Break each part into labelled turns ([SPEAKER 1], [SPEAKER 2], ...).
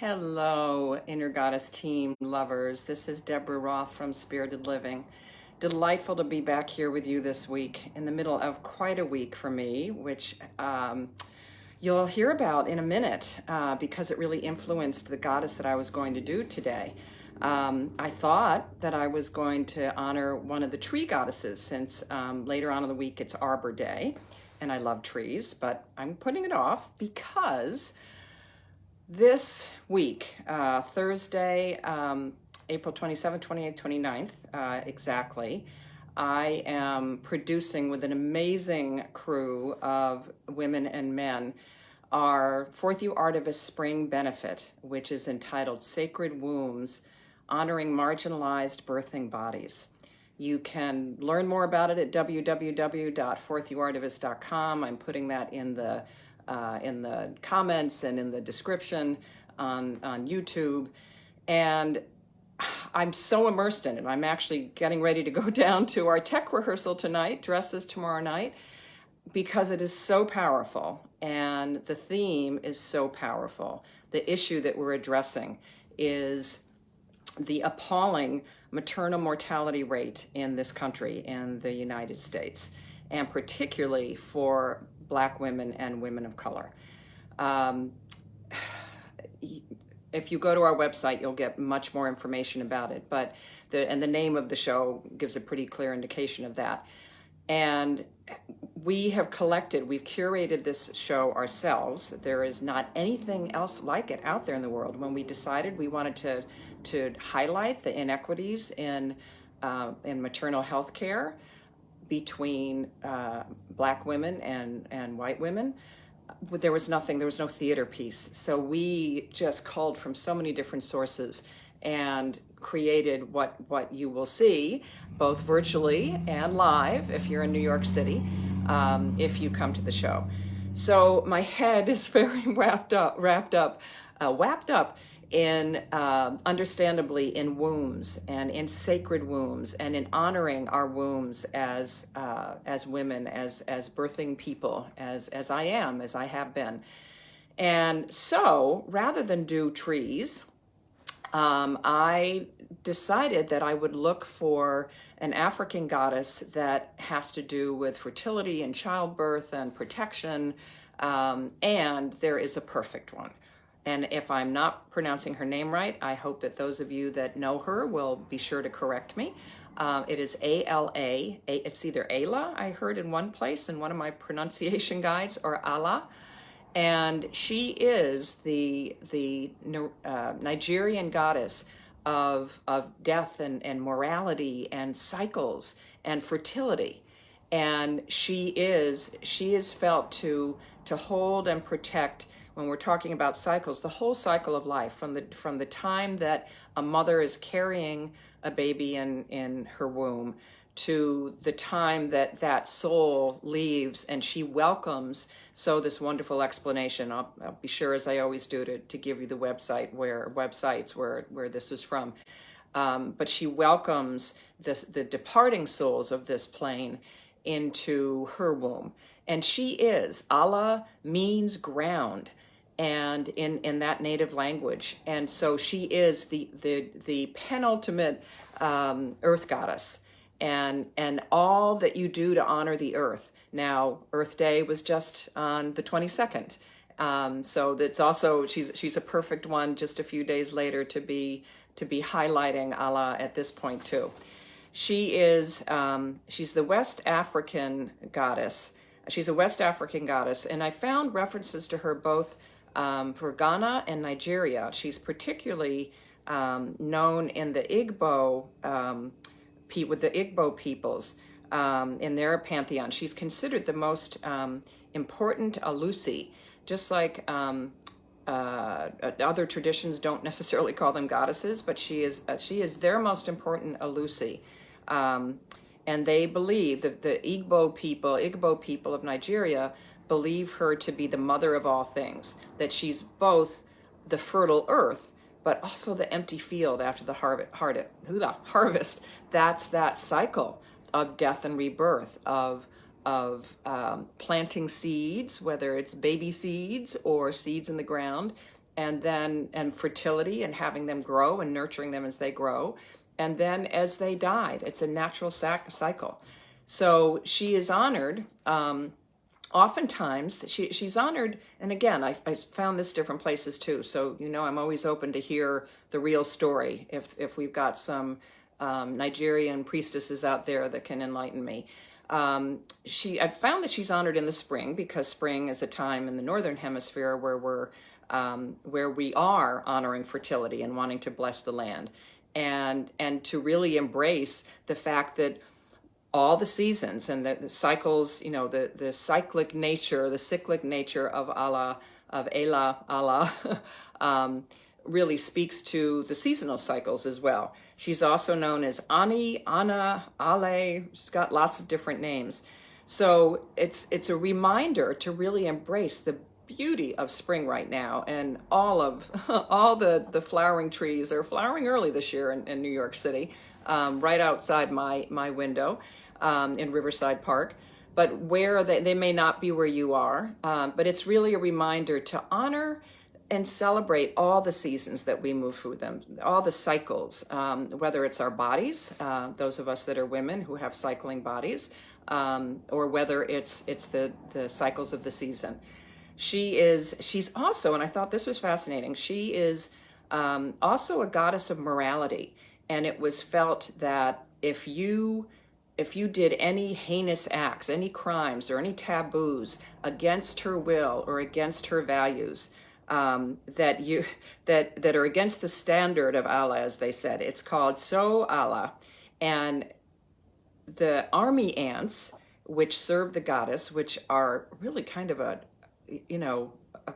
[SPEAKER 1] Hello, Inner Goddess team lovers. This is Deborah Roth from Spirited Living. Delightful to be back here with you this week in the middle of quite a week for me, which you'll hear about in a minute because it really influenced the goddess that I was going to do today. I thought that I was going to honor one of the tree goddesses since later on in the week it's Arbor Day, and I love trees, but I'm putting it off because this week, Thursday, April 27th, 28th, 29th, exactly, I am producing with an amazing crew of women and men our Fourth You Artivist Spring Benefit, which is entitled Sacred Wombs, Honoring Marginalized Birthing Bodies. You can learn more about it at www.fourthyouartivist.com. I'm putting that in the comments and in the description on YouTube. And I'm so immersed in it. I'm actually getting ready to go down to our tech rehearsal tonight, dresses tomorrow night, because it is so powerful and the theme is so powerful. The issue that we're addressing is the appalling maternal mortality rate in this country, in the United States, and particularly for Black women and women of color. If you go to our website, you'll get much more information about it, but the name of the show gives a pretty clear indication of that. And we've curated this show ourselves. There is not anything else like it out there in the world. When we decided we wanted to highlight the inequities in maternal health care between Black women and white women, there was no theater piece. So we just culled from so many different sources and created what you will see, both virtually and live if you're in New York City, if you come to the show. So my head is very wrapped up in understandably in wombs and in sacred wombs and in honoring our wombs as women, as birthing people, as I have been. And so rather than do trees, I decided that I would look for an African goddess that has to do with fertility and childbirth and protection, and there is a perfect one. And if I'm not pronouncing her name right, I hope that those of you that know her will be sure to correct me. It is A-L-A. It's either Ayla, I heard in one place in one of my pronunciation guides, or Allah. And she is the Nigerian goddess of death and morality and cycles and fertility. And she is felt to hold and protect, when we're talking about cycles, the whole cycle of life, from the time that a mother is carrying a baby in her womb to the time that soul leaves and she welcomes. So this wonderful explanation, I'll be sure, as I always do, to give you the websites where this was from. But she welcomes the departing souls of this plane into her womb. And she is, Allah means ground, and in that native language. And so she is the penultimate earth goddess, and all that you do to honor the earth. Now, Earth Day was just on the 22nd. So that's also, she's a perfect one just a few days later to be highlighting Allah at this point too. She's the West African goddess. She's a West African goddess, and I found references to her both for Ghana and Nigeria. She's particularly known in the Igbo, with the Igbo peoples, in their pantheon. She's considered the most important Alusi, just like other traditions don't necessarily call them goddesses, but she is their most important Alusi. And they believe that the Igbo people of Nigeria believe her to be the mother of all things, that she's both the fertile earth, but also the empty field after the harvest. That's that cycle of death and rebirth, of planting seeds, whether it's baby seeds or seeds in the ground, and fertility and having them grow and nurturing them as they grow. And then as they die, it's a natural cycle. So she is honored. Oftentimes she's honored, and again, I found this different places too. So, I'm always open to hear the real story if we've got some Nigerian priestesses out there that can enlighten me. I've found that she's honored in the spring, because spring is a time in the northern hemisphere where we are honoring fertility and wanting to bless the land, and to really embrace the fact that all the seasons and the cycles, the cyclic nature of Allah, really speaks to the seasonal cycles as well. She's also known as Ani, Anna, Ale. She's got lots of different names. So it's a reminder to really embrace the beauty of spring right now, and all the flowering trees are flowering early this year in New York City, right outside my window in Riverside Park. But where they may not be where you are, but it's really a reminder to honor and celebrate all the seasons that we move through them, all the cycles, whether it's our bodies, those of us that are women who have cycling bodies, or whether it's the cycles of the season. She's also, and I thought this was fascinating, she is also a goddess of morality. And it was felt that if you did any heinous acts, any crimes or any taboos against her will or against her values, that are against the standard of Allah, as they said, it's called So Allah. And the army ants, which serve the goddess, which are really kind of a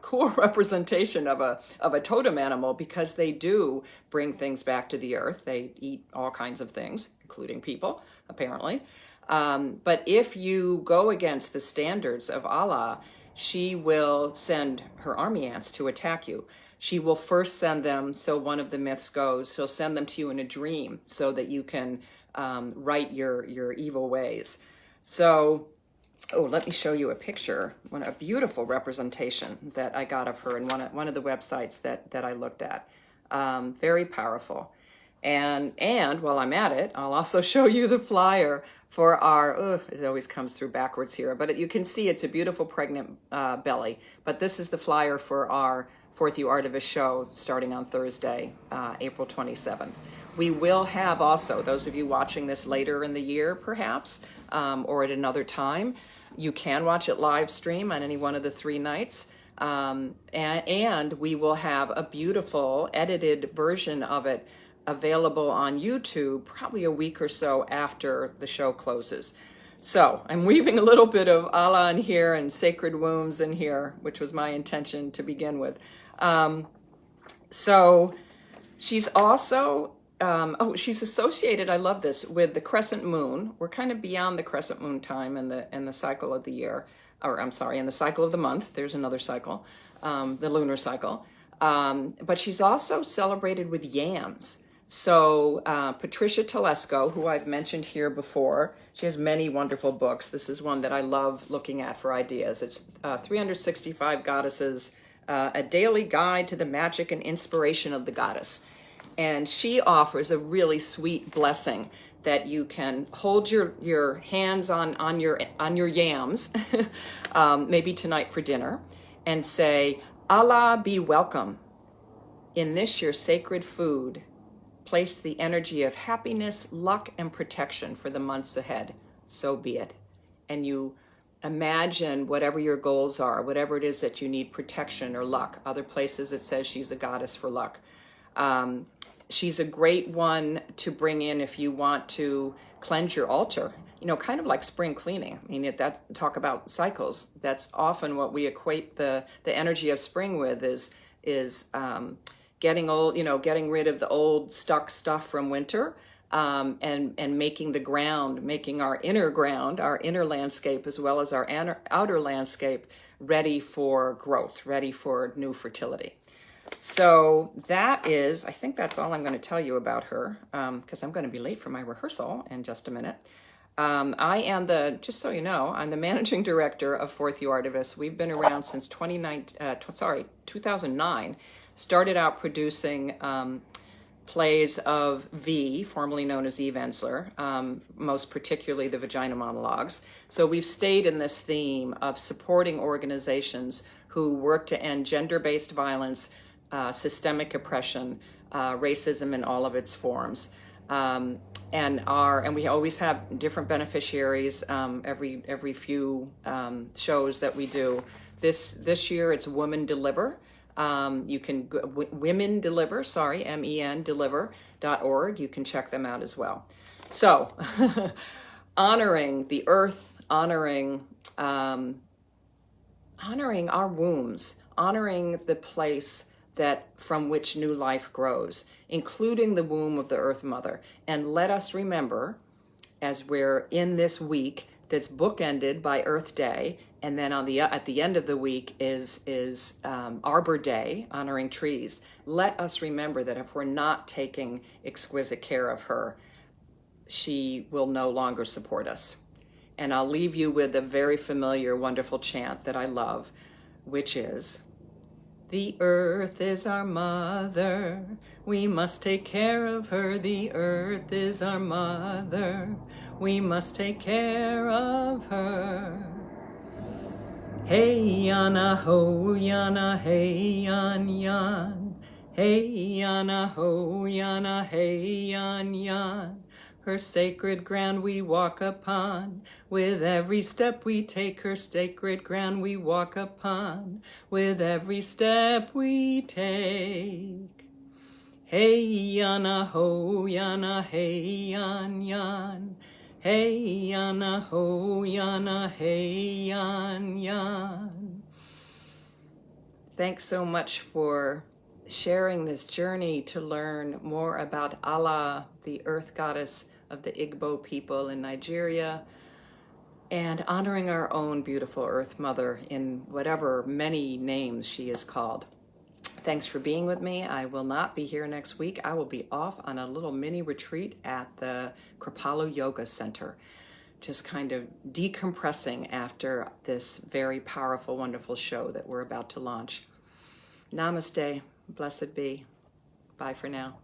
[SPEAKER 1] cool representation of a totem animal, because they do bring things back to the earth. They eat all kinds of things, including people, apparently. But if you go against the standards of Allah, she will send her army ants to attack you. She will first send them, so one of the myths goes, she'll send them to you in a dream so that you can right your evil ways. So, let me show you a picture, a beautiful representation that I got of her in one of the websites that I looked at. Very powerful. And while I'm at it, I'll also show you the flyer for our, it always comes through backwards here, but you can see it's a beautiful pregnant belly. But this is the flyer for our Fourth You Artivist show starting on Thursday, April 27th. We will have also, those of you watching this later in the year perhaps, or at another time, you can watch it live stream on any one of the 3 nights. And we will have a beautiful edited version of it available on YouTube probably a week or so after the show closes. So I'm weaving a little bit of Allah in here and sacred wombs in here, which was my intention to begin with. So she's also, she's associated, I love this, with the crescent moon. We're kind of beyond the crescent moon time in the cycle of the year, or I'm sorry, in the cycle of the month. There's another cycle, the lunar cycle. But she's also celebrated with yams. So Patricia Telesco, who I've mentioned here before, she has many wonderful books. This is one that I love looking at for ideas. It's 365 Goddesses, a daily guide to the magic and inspiration of the goddess. And she offers a really sweet blessing that you can hold your hands on your yams, maybe tonight for dinner, and say, Allah be welcome. In this your sacred food, place the energy of happiness, luck, and protection for the months ahead. So be it. And you imagine whatever your goals are, whatever it is that you need protection or luck. Other places it says she's a goddess for luck. She's a great one to bring in if you want to cleanse your altar, kind of like spring cleaning. I mean, talk about cycles. That's often what we equate the energy of spring with is getting rid of the old stuck stuff from winter, and making our inner ground, our inner landscape, as well as our outer landscape ready for growth, ready for new fertility. So I think that's all I'm going to tell you about her, because I'm going to be late for my rehearsal in just a minute. I am just so you know, I'm the managing director of Fourth You Artivists. We've been around since 2009. Started out producing plays of V, formerly known as Eve Ensler, most particularly the Vagina Monologues. So we've stayed in this theme of supporting organizations who work to end gender-based violence, systemic oppression, racism in all of its forms. And we always have different beneficiaries every few shows that we do. This year it's Women Deliver. You can Women Deliver, MEN deliver.org. You can check them out as well. So honoring the earth, honoring our wombs, honoring the place that from which new life grows, including the womb of the Earth Mother. And let us remember, as we're in this week that's bookended by Earth Day, and then at the end of the week is Arbor Day, honoring trees. Let us remember that if we're not taking exquisite care of her, she will no longer support us. And I'll leave you with a very familiar, wonderful chant that I love, which is, "The earth is our mother, we must take care of her. The earth is our mother, we must take care of her. Hey yana ho yana hey yan yan, hey yana ho yana hey yan yan. Her sacred ground we walk upon, with every step we take. Her sacred ground we walk upon, with every step we take. Hey yana ho yana hey yan yan, hey yana ho yana hey yan yan." Thanks so much for sharing this journey to learn more about Allah, the earth goddess of the Igbo people in Nigeria, and honoring our own beautiful Earth Mother in whatever many names she is called. Thanks for being with me. I will not be here next week. I will be off on a little mini retreat at the Kripalu Yoga Center, just kind of decompressing after this very powerful, wonderful show that we're about to launch. Namaste. Blessed be. Bye for now.